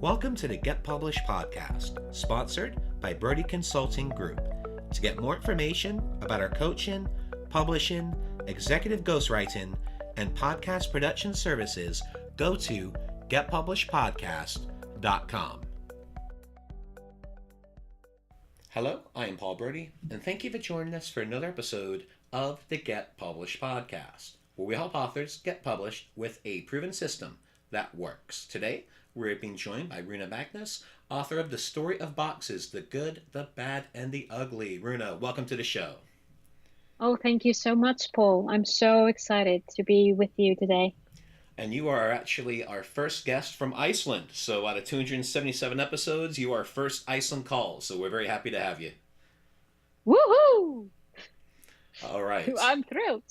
Welcome to the Get Published podcast, sponsored by Brodie Consulting Group. To get more information about our coaching, publishing, executive ghostwriting, and podcast production services, go to getpublishedpodcast.com. Hello, I am Paul Brodie, and thank you for joining us for another episode of the Get Published podcast, where we help authors get published with a proven system that works. Today, we're being joined by Runa Magnus, author of The Story of Boxes, The Good, the Bad, and the Ugly. Runa, welcome to the show. Oh, thank you so much, Paul. I'm so excited to be with you today. And you are actually our first guest from Iceland. So out of 277 episodes, you are our first Iceland call. So we're very happy to have you. Woohoo! All right. I'm thrilled.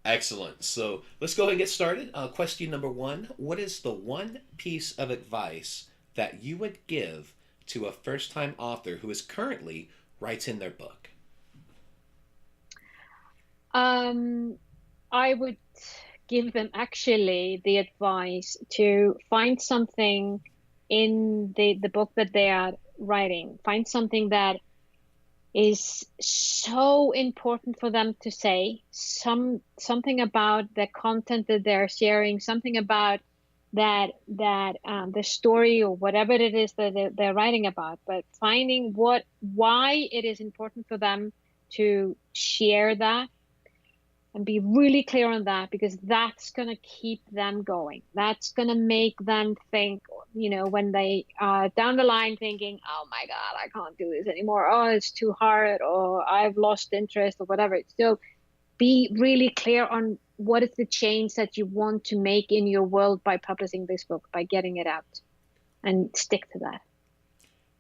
Excellent. So let's go ahead and get started. Question number one. What is the one piece of advice that you would give to a first-time author who is currently writing their book? I would give them actually the advice to find something in the book that they are writing. Find something that is so important for them to say, something about the content that they're sharing, something about that the story or whatever it is that they're writing about, but finding why it is important for them to share that and be really clear on that, because that's going to keep them going. That's going to make them think, when they are down the line thinking, oh my God, I can't do this anymore. Oh, it's too hard, or I've lost interest, or whatever. So be really clear on what is the change that you want to make in your world by publishing this book, by getting it out, and stick to that.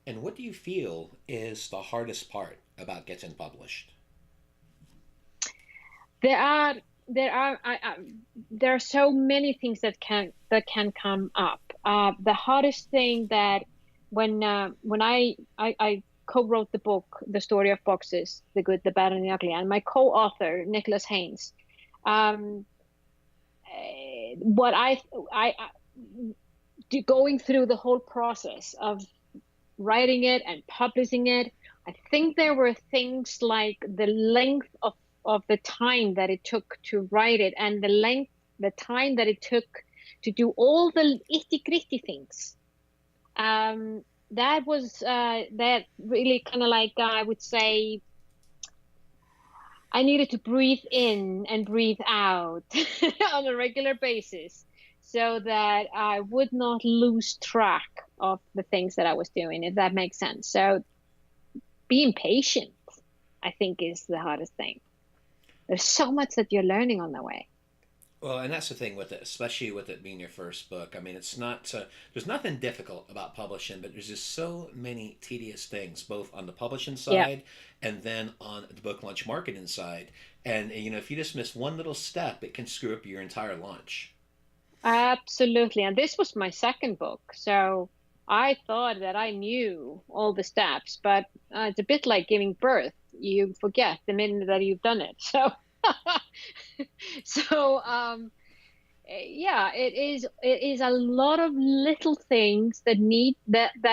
And what do you feel is the hardest part about getting published? There are so many things that can come up. The hardest thing that when I co-wrote the book, The Story of Boxes, The Good, the Bad, and the Ugly, and my co-author Nicholas Haynes, going through the whole process of writing it and publishing it, I think there were things like the length of the time that it took to write it, and the time that it took to do all the itty-gritty things. That really kind of like, I would say, I needed to breathe in and breathe out on a regular basis so that I would not lose track of the things that I was doing, if that makes sense. So being patient, I think, is the hardest thing. There's so much that you're learning on the way. Well, and that's the thing with it, especially with it being your first book. I mean, it's not, there's nothing difficult about publishing, but there's just so many tedious things, both on the publishing side and then on the book launch marketing side. And, if you just miss one little step, it can screw up your entire launch. Absolutely. And this was my second book. So I thought that I knew all the steps, but it's a bit like giving birth. You forget the minute that you've done it. So, it is a lot of little things that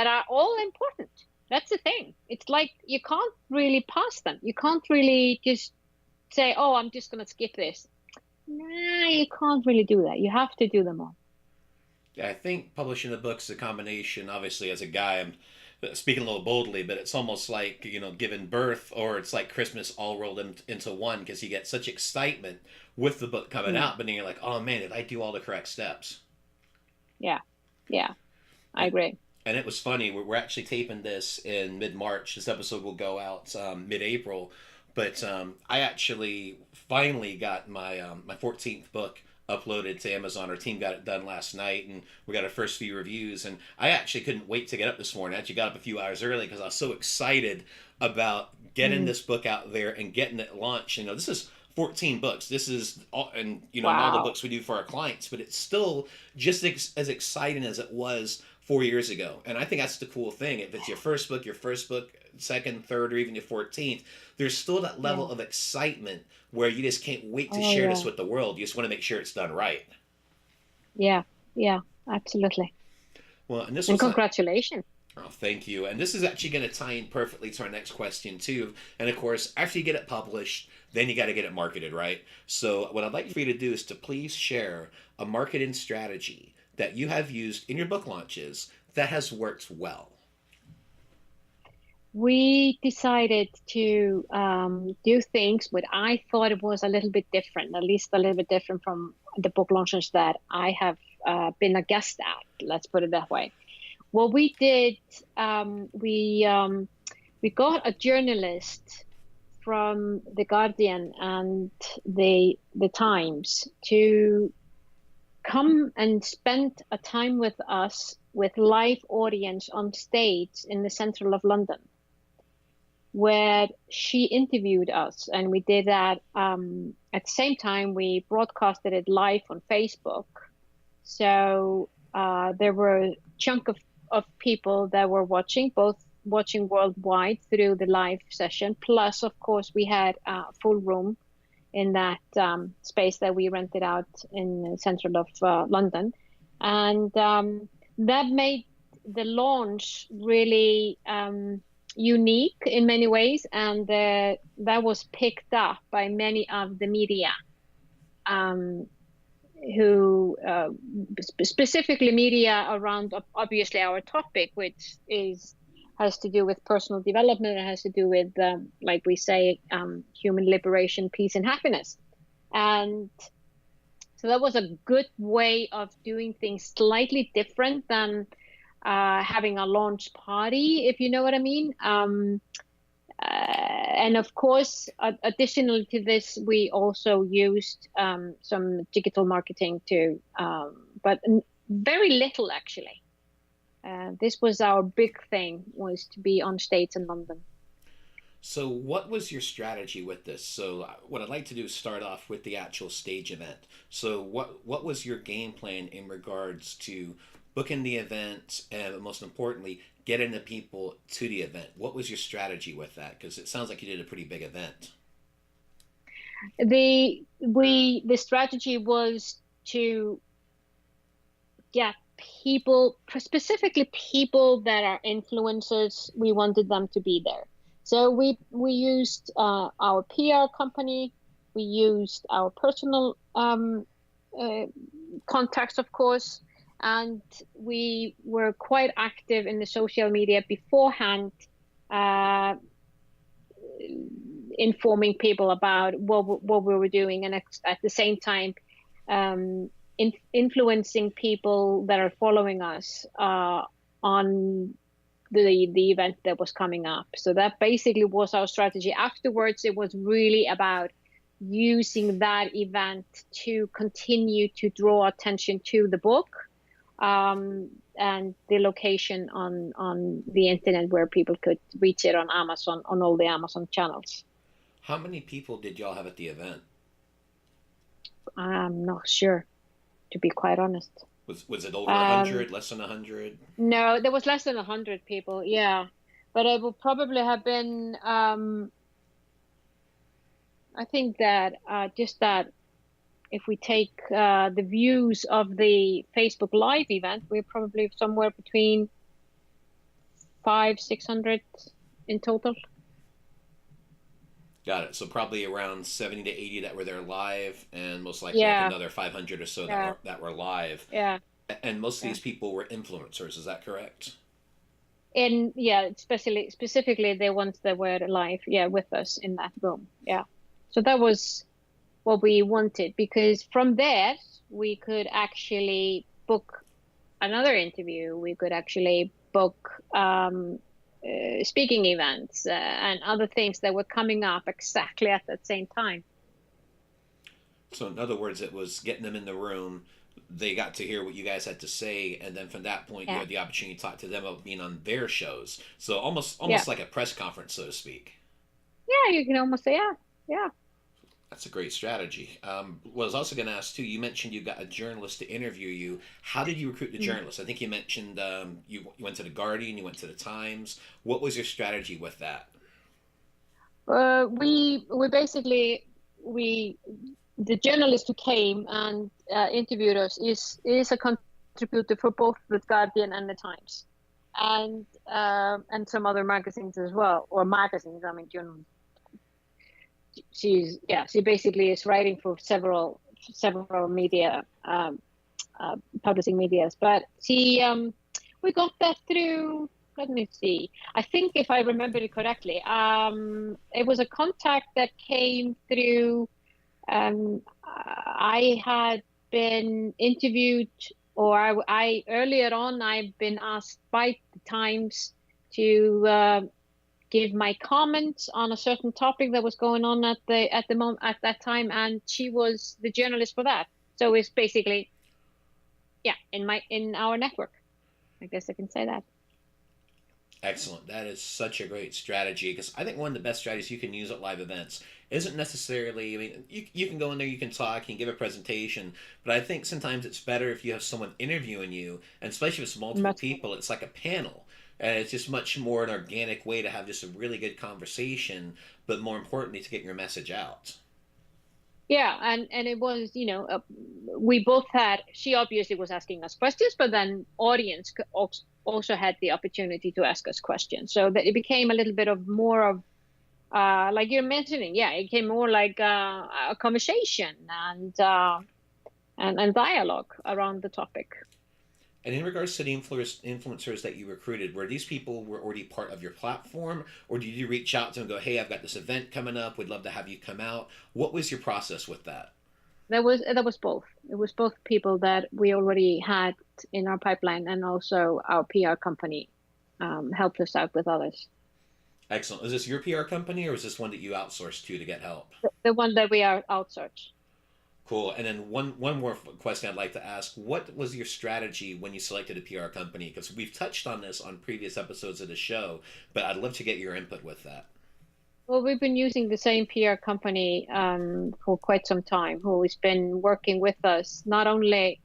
are all important. That's the thing. It's like you can't really pass them. You can't really just say, oh, I'm just going to skip this. Nah, you can't really do that. You have to do them all. Yeah, I think publishing a book's a combination. Obviously, as a guy, I'm speaking a little boldly, but it's almost like, giving birth, or it's like Christmas all rolled into one, because you get such excitement with the book coming out, but then you're like, oh man, did I do all the correct steps? Yeah, I agree. And it was funny, we're actually taping this in mid-March. This episode will go out mid-April, but I actually finally got my 14th book uploaded to Amazon. Our team got it done last night, and we got our first few reviews, and I actually couldn't wait to get up this morning. I actually got up a few hours early because I was so excited about getting this book out there and getting it launched. This is 14 books. This is all, and all the books we do for our clients, but it's still just as exciting as it was 4 years ago. And I think that's the cool thing. If it's your first book, second, third, or even your 14th, there's still that level of excitement where you just can't wait to share this with the world. You just want to make sure it's done right. Yeah, absolutely. Well, and this And was a, congratulations. oh, thank you. And this is actually going to tie in perfectly to our next question, too. And of course, after you get it published, then you got to get it marketed, right? So, what I'd like for you to do is to please share a marketing strategy that you have used in your book launches that has worked well. We decided to do things what I thought it was a little bit different, at least a little bit different from the book launches that I have been a guest at. Let's put it that way. What we did, we got a journalist from the Guardian and the Times to come and spend a time with us with live audience on stage in the central of London, where she interviewed us, and we did that at the same time we broadcasted it live on Facebook. So there were a chunk of people that were watching, both watching worldwide through the live session, plus of course we had a full room in that space that we rented out in the central of London. And that made the launch really unique in many ways, and that was picked up by many of the media, who specifically media around obviously our topic, which has to do with personal development. It has to do with, like we say, human liberation, peace, and happiness. And so that was a good way of doing things slightly different than having a launch party, if you know what I mean. And of course, additional to this, we also used some digital marketing too, but very little actually. This was our big thing, was to be on stage in London. So, what was your strategy with this? So, what I'd like to do is start off with the actual stage event. So, what was your game plan in regards to booking the event, and most importantly, getting the people to the event? What was your strategy with that? Because it sounds like you did a pretty big event. The strategy was to get people, specifically people that are influencers. We wanted them to be there. So we used our PR company, we used our personal contacts, of course, and we were quite active in the social media beforehand, informing people about what we were doing, and at the same time influencing people that are following us on the event that was coming up. So that basically was our strategy. Afterwards, it was really about using that event to continue to draw attention to the book, and the location on the internet where people could reach it on Amazon, on all the Amazon channels. How many people did y'all have at the event? I'm not sure, to be quite honest. Was it over 100, less than 100? No, there was less than 100 people, yeah. But it would probably have been, I think that just that if we take the views of the Facebook Live event, we're probably somewhere between 500-600 in total. Got it. So probably around 70 to 80 that were there live, and most likely like another 500 or so that were live. Yeah. And most of these people were influencers. Is that correct? And yeah, specifically the ones that were live, with us in that room. Yeah. So that was what we wanted, because from there we could actually book another interview. We could actually book speaking events and other things that were coming up exactly at that same time. So in other words, it was getting them in the room. They got to hear what you guys had to say, and then from that point, you had the opportunity to talk to them about being on their shows. So almost like a press conference, so to speak. Yeah, you can almost say, yeah. That's a great strategy. What I was also going to ask too, you mentioned you got a journalist to interview you. How did you recruit the journalist? I think you mentioned you went to the Guardian, you went to the Times. What was your strategy with that? We basically the journalist who came and interviewed us is a contributor for both the Guardian and the Times, and some other magazines as well, or magazines. I mean, you know, she basically is writing for several media, publishing medias. But we got that through. Let me see. I think if I remember it correctly, it was a contact that came through. I had been interviewed, or I earlier on, I've been asked by the Times to give my comments on a certain topic that was going on at the moment at that time, and she was the journalist for that. So it's basically, yeah, in our network. I guess I can say that. Excellent. That is such a great strategy, because I think one of the best strategies you can use at live events isn't necessarily, I mean, you can go in there, you can talk, you can give a presentation, but I think sometimes it's better if you have someone interviewing you, and especially if it's multiple people, it's like a panel. And it's just much more an organic way to have just a really good conversation, but more importantly, to get your message out. Yeah, and it was, you know, we both had, she obviously was asking us questions, but then audience also had the opportunity to ask us questions. So that it became a little bit of more of, like you're mentioning, yeah, it became more like a conversation and dialogue around the topic. And in regards to the influencers that you recruited, were these people were already part of your platform, or did you reach out to them and go, "Hey, I've got this event coming up. We'd love to have you come out"? What was your process with that? That was both. It was both people that we already had in our pipeline, and also our PR company helped us out with others. Excellent. Was this your PR company, or was this one that you outsourced to get help? The one that we are outsourced. Cool. And then one more question I'd like to ask: what was your strategy when you selected a PR company? Because we've touched on this on previous episodes of the show, but I'd love to get your input with that. Well, we've been using the same PR company for quite some time, who has been working with us not only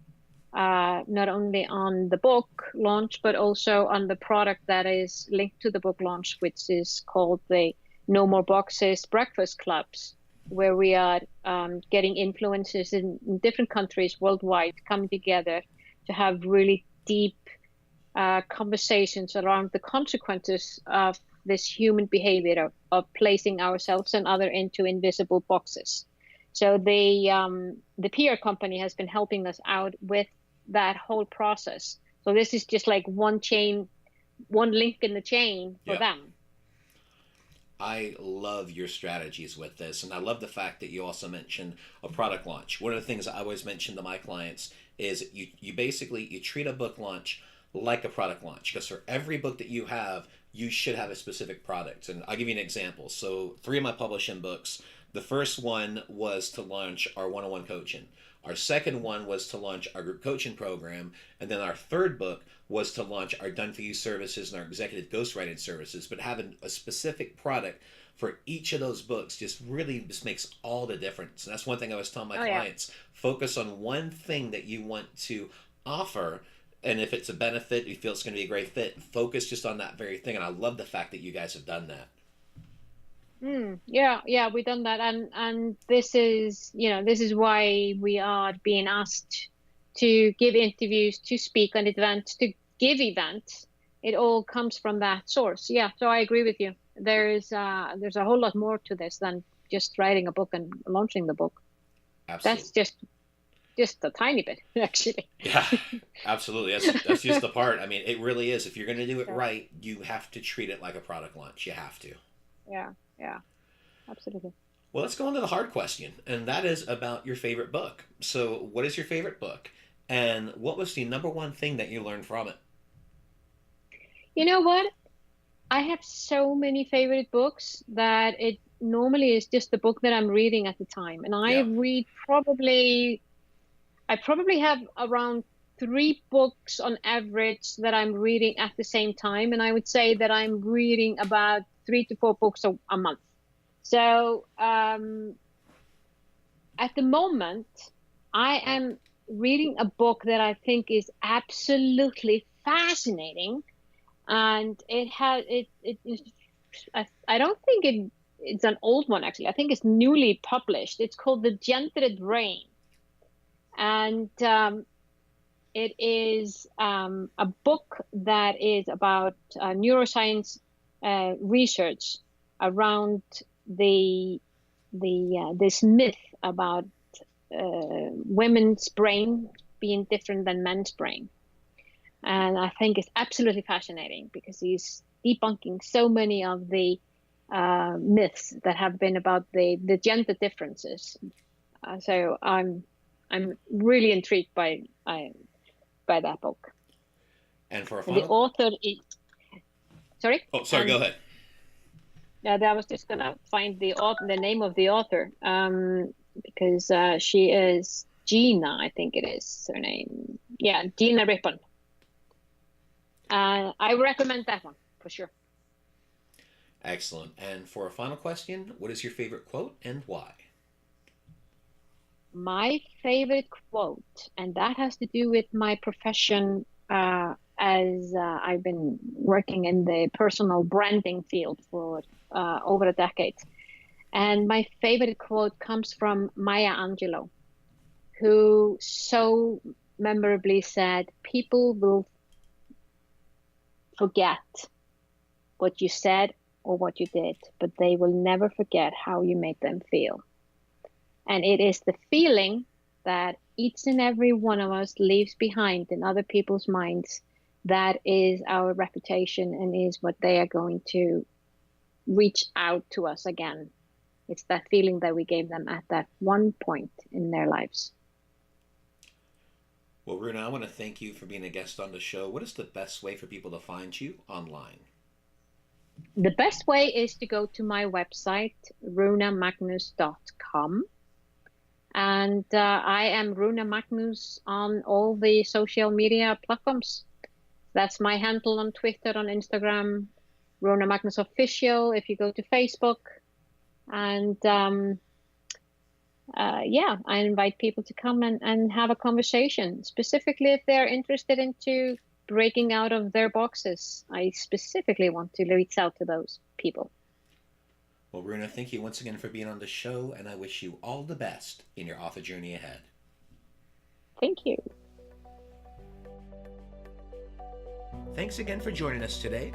on the book launch, but also on the product that is linked to the book launch, which is called the No More Boxes Breakfast Clubs, where we are getting influencers in different countries worldwide coming together to have really deep conversations around the consequences of this human behavior of placing ourselves and other into invisible boxes. So the PR company has been helping us out with that whole process. So this is just like one link in the chain for them. I love your strategies with this, and I love the fact that you also mentioned a product launch. One of the things I always mention to my clients is you basically you treat a book launch like a product launch, because for every book that you have, you should have a specific product. And I'll give you an example. So 3 of my publishing books, the first one was to launch our one-on-one coaching. Our second one was to launch our group coaching program. And then our third book was to launch our Done For You services and our executive ghostwriting services. But having a specific product for each of those books just makes all the difference. And that's one thing I was telling my clients. Focus on one thing that you want to offer. And if it's a benefit, you feel it's going to be a great fit, focus just on that very thing. And I love the fact that you guys have done that. Yeah, we've done that, and this is why we are being asked to give interviews, to speak on events, to give events. It all comes from that source. Yeah, so I agree with you. There's a whole lot more to this than just writing a book and launching the book. Absolutely. That's just a tiny bit, actually. Yeah, absolutely. That's just the part. I mean, it really is. If you're going to do it right, you have to treat it like a product launch. You have to. Yeah, absolutely. Well, let's go on to the hard question, and that is about your favorite book. So, what is your favorite book, and what was the number one thing that you learned from it? You know what? I have so many favorite books that it normally is just the book that I'm reading at the time, and I probably have around 3 books on average that I'm reading at the same time, and I would say that I'm reading about 3 to 4 books a month. So at the moment, I am reading a book that I think is absolutely fascinating, and I don't think it's an old one, actually. I think it's newly published. It's called The Gendered Brain. And It is a book that is about neuroscience research around this myth about women's brain being different than men's brain. And I think it's absolutely fascinating because he's debunking so many of the myths that have been about the gender differences. So I'm really intrigued by that book. And for a final... The author is... Sorry? Oh, sorry, go ahead. Yeah, I was just gonna find the name of the author, because she is Gina, I think it is her name. Yeah, Gina Rippon. I recommend that one for sure. Excellent. And for a final question, what is your favorite quote and why? My favorite quote, and that has to do with my profession, as I've been working in the personal branding field for over a decade. And my favorite quote comes from Maya Angelou, who so memorably said, "People will forget what you said or what you did, but they will never forget how you made them feel." And it is the feeling that each and every one of us leaves behind in other people's minds that is our reputation and is what they are going to reach out to us again. It's that feeling that we gave them at that one point in their lives. Well, Runa, I want to thank you for being a guest on the show. What is the best way for people to find you online? The best way is to go to my website, runamagnus.com. And I am Runa Magnus on all the social media platforms. That's my handle on Twitter, on Instagram, Runa Magnus Official, if you go to Facebook. And yeah, I invite people to come and have a conversation, specifically if they're interested into breaking out of their boxes. I specifically want to reach out to those people. Well, Runa, thank you once again for being on the show, and I wish you all the best in your author journey ahead. Thank you. Thanks again for joining us today.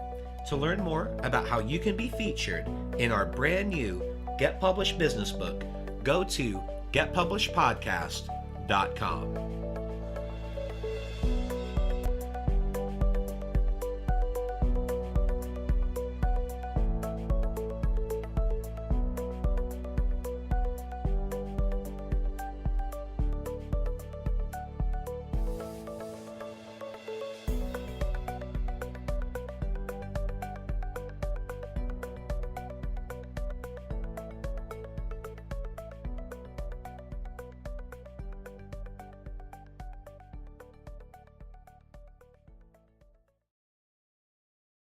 To learn more about how you can be featured in our brand new Get Published business book, go to getpublishedpodcast.com.